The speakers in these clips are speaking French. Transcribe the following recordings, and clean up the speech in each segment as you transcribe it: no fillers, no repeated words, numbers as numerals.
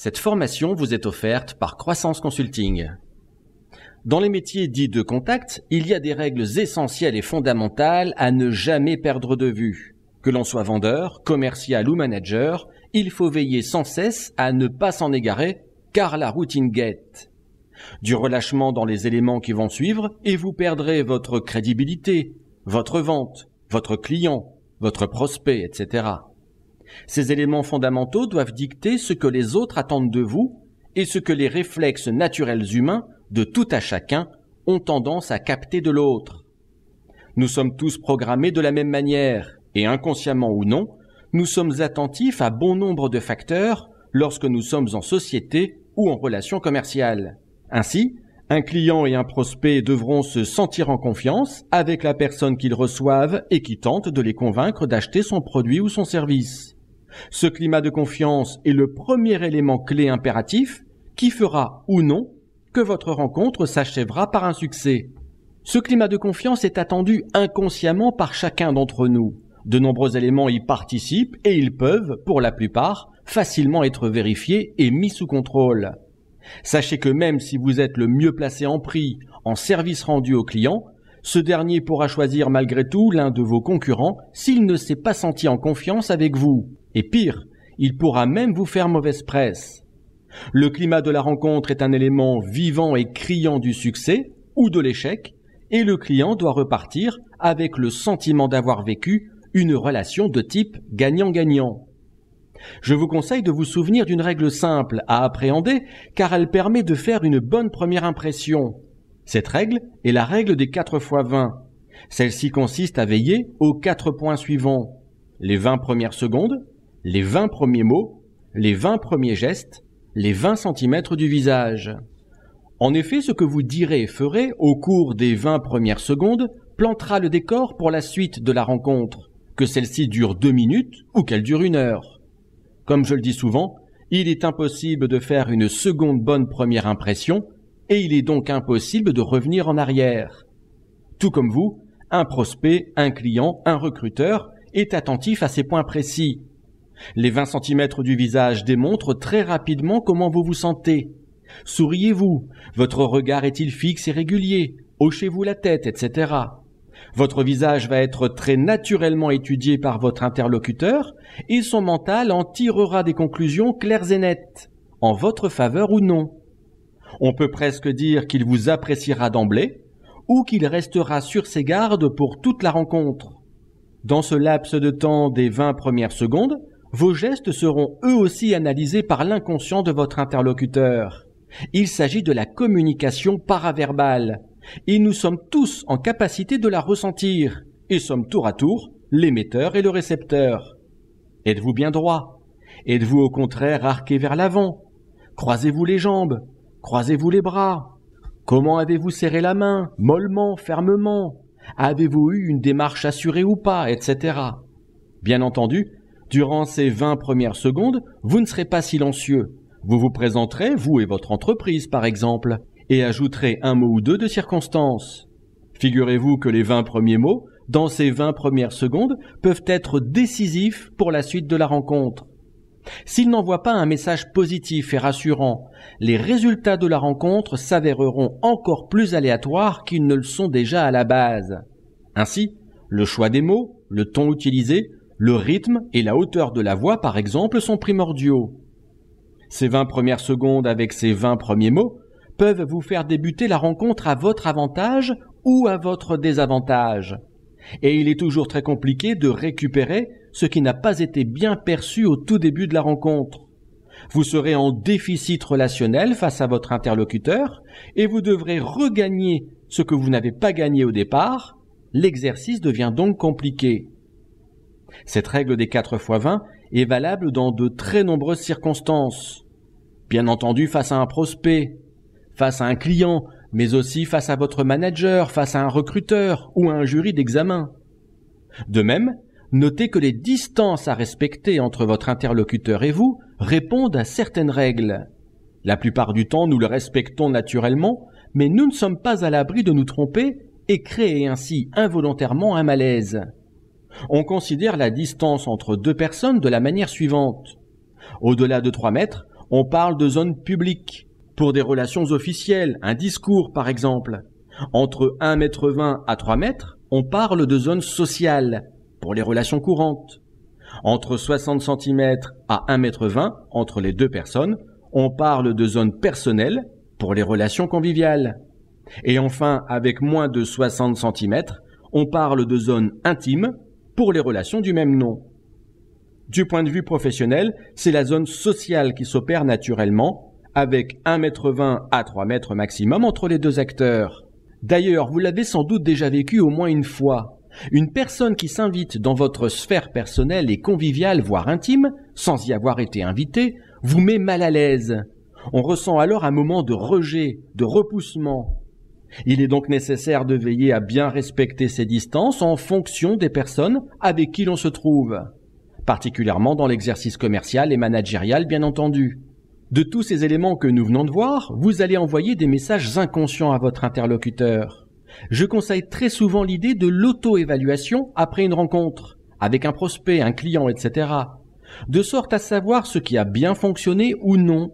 Cette formation vous est offerte par Croissance Consulting. Dans les métiers dits de contact, il y a des règles essentielles et fondamentales à ne jamais perdre de vue. Que l'on soit vendeur, commercial ou manager, il faut veiller sans cesse à ne pas s'en égarer, car la routine guette. Du relâchement dans les éléments qui vont suivre et vous perdrez votre crédibilité, votre vente, votre client, votre prospect, etc. Ces éléments fondamentaux doivent dicter ce que les autres attendent de vous et ce que les réflexes naturels humains de tout à chacun ont tendance à capter de l'autre. Nous sommes tous programmés de la même manière et inconsciemment ou non, nous sommes attentifs à bon nombre de facteurs lorsque nous sommes en société ou en relation commerciale. Ainsi, un client et un prospect devront se sentir en confiance avec la personne qu'ils reçoivent et qui tente de les convaincre d'acheter son produit ou son service. Ce climat de confiance est le premier élément clé impératif qui fera ou non que votre rencontre s'achèvera par un succès. Ce climat de confiance est attendu inconsciemment par chacun d'entre nous. De nombreux éléments y participent et ils peuvent, pour la plupart, facilement être vérifiés et mis sous contrôle. Sachez que même si vous êtes le mieux placé en prix, en service rendu au client, ce dernier pourra choisir malgré tout l'un de vos concurrents s'il ne s'est pas senti en confiance avec vous. Et pire, il pourra même vous faire mauvaise presse. Le climat de la rencontre est un élément vivant et criant du succès ou de l'échec, et le client doit repartir avec le sentiment d'avoir vécu une relation de type gagnant-gagnant. Je vous conseille de vous souvenir d'une règle simple à appréhender car elle permet de faire une bonne première impression. Cette règle est la règle des 4 x 20. Celle-ci consiste à veiller aux 4 points suivants: les 20 premières secondes, les 20 premiers mots, les 20 premiers gestes, les 20 cm du visage. En effet, ce que vous direz et ferez au cours des 20 premières secondes plantera le décor pour la suite de la rencontre, que celle-ci dure 2 minutes ou qu'elle dure 1 heure. Comme je le dis souvent, il est impossible de faire une seconde bonne première impression et il est donc impossible de revenir en arrière. Tout comme vous, un prospect, un client, un recruteur est attentif à ces points précis. Les 20 cm du visage démontrent très rapidement comment vous vous sentez. Souriez-vous? Votre regard est-il fixe et régulier? Hochez-vous la tête, etc. Votre visage va être très naturellement étudié par votre interlocuteur et son mental en tirera des conclusions claires et nettes, en votre faveur ou non. On peut presque dire qu'il vous appréciera d'emblée ou qu'il restera sur ses gardes pour toute la rencontre. Dans ce laps de temps des 20 premières secondes, vos gestes seront eux aussi analysés par l'inconscient de votre interlocuteur. Il s'agit de la communication paraverbale, et nous sommes tous en capacité de la ressentir, et sommes tour à tour l'émetteur et le récepteur. Êtes-vous bien droit? Êtes-vous au contraire arqué vers l'avant? Croisez-vous les jambes? Croisez-vous les bras? Comment avez-vous serré la main? Mollement, fermement? Avez-vous eu une démarche assurée ou pas, etc. Bien entendu, durant ces 20 premières secondes, vous ne serez pas silencieux. Vous vous présenterez, vous et votre entreprise par exemple, et ajouterez un mot ou deux de circonstance. Figurez-vous que les 20 premiers mots, dans ces 20 premières secondes, peuvent être décisifs pour la suite de la rencontre. S'ils n'envoient pas un message positif et rassurant, les résultats de la rencontre s'avéreront encore plus aléatoires qu'ils ne le sont déjà à la base. Ainsi, le choix des mots, le ton utilisé, le rythme et la hauteur de la voix, par exemple, sont primordiaux. Ces 20 premières secondes avec ces 20 premiers mots peuvent vous faire débuter la rencontre à votre avantage ou à votre désavantage. Et il est toujours très compliqué de récupérer ce qui n'a pas été bien perçu au tout début de la rencontre. Vous serez en déficit relationnel face à votre interlocuteur et vous devrez regagner ce que vous n'avez pas gagné au départ. L'exercice devient donc compliqué. Cette règle des 4 x 20 est valable dans de très nombreuses circonstances. Bien entendu face à un prospect, face à un client, mais aussi face à votre manager, face à un recruteur ou à un jury d'examen. De même, notez que les distances à respecter entre votre interlocuteur et vous répondent à certaines règles. La plupart du temps, nous le respectons naturellement, mais nous ne sommes pas à l'abri de nous tromper et créer ainsi involontairement un malaise. On considère la distance entre deux personnes de la manière suivante. Au-delà de 3 mètres, on parle de zone publique. Pour des relations officielles, un discours par exemple. Entre 1,20 m à 3 mètres, on parle de zone sociale, pour les relations courantes. Entre 60 cm à 1,20 m, entre les deux personnes, on parle de zone personnelle, pour les relations conviviales. Et enfin, avec moins de 60 cm, on parle de zone intime, pour les relations du même nom. Du point de vue professionnel, c'est la zone sociale qui s'opère naturellement, avec 1,20 m à 3 mètres maximum entre les deux acteurs. D'ailleurs, vous l'avez sans doute déjà vécu au moins une fois. Une personne qui s'invite dans votre sphère personnelle et conviviale, voire intime, sans y avoir été invité, vous met mal à l'aise. On ressent alors un moment de rejet, de repoussement. Il est donc nécessaire de veiller à bien respecter ces distances en fonction des personnes avec qui l'on se trouve, particulièrement dans l'exercice commercial et managérial, bien entendu. De tous ces éléments que nous venons de voir, vous allez envoyer des messages inconscients à votre interlocuteur. Je conseille très souvent l'idée de l'auto-évaluation après une rencontre, avec un prospect, un client, etc., de sorte à savoir ce qui a bien fonctionné ou non,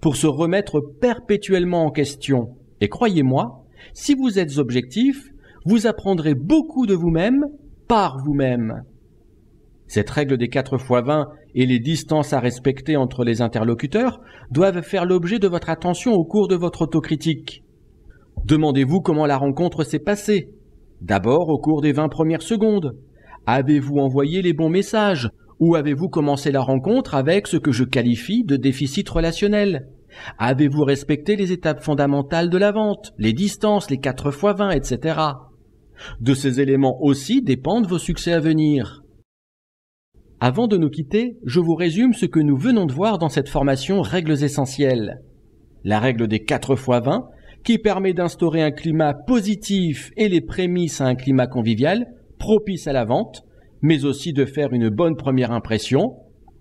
pour se remettre perpétuellement en question. Et croyez-moi, si vous êtes objectif, vous apprendrez beaucoup de vous-même par vous-même. Cette règle des 4x20 et les distances à respecter entre les interlocuteurs doivent faire l'objet de votre attention au cours de votre autocritique. Demandez-vous comment la rencontre s'est passée. D'abord au cours des 20 premières secondes. Avez-vous envoyé les bons messages ou avez-vous commencé la rencontre avec ce que je qualifie de déficit relationnel? Avez-vous respecté les étapes fondamentales de la vente, les distances, les 4x20, etc. De ces éléments aussi dépendent vos succès à venir. Avant de nous quitter, je vous résume ce que nous venons de voir dans cette formation Règles essentielles. La règle des 4x20, qui permet d'instaurer un climat positif et les prémices à un climat convivial, propice à la vente, mais aussi de faire une bonne première impression,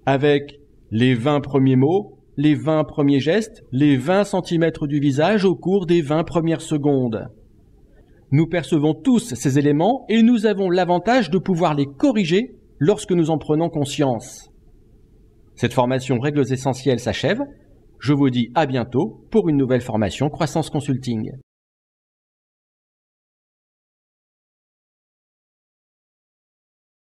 avec les 20 premiers mots, les 20 premiers gestes, les 20 cm du visage au cours des 20 premières secondes. Nous percevons tous ces éléments et nous avons l'avantage de pouvoir les corriger lorsque nous en prenons conscience. Cette formation Règles essentielles s'achève. Je vous dis à bientôt pour une nouvelle formation Croissance Consulting.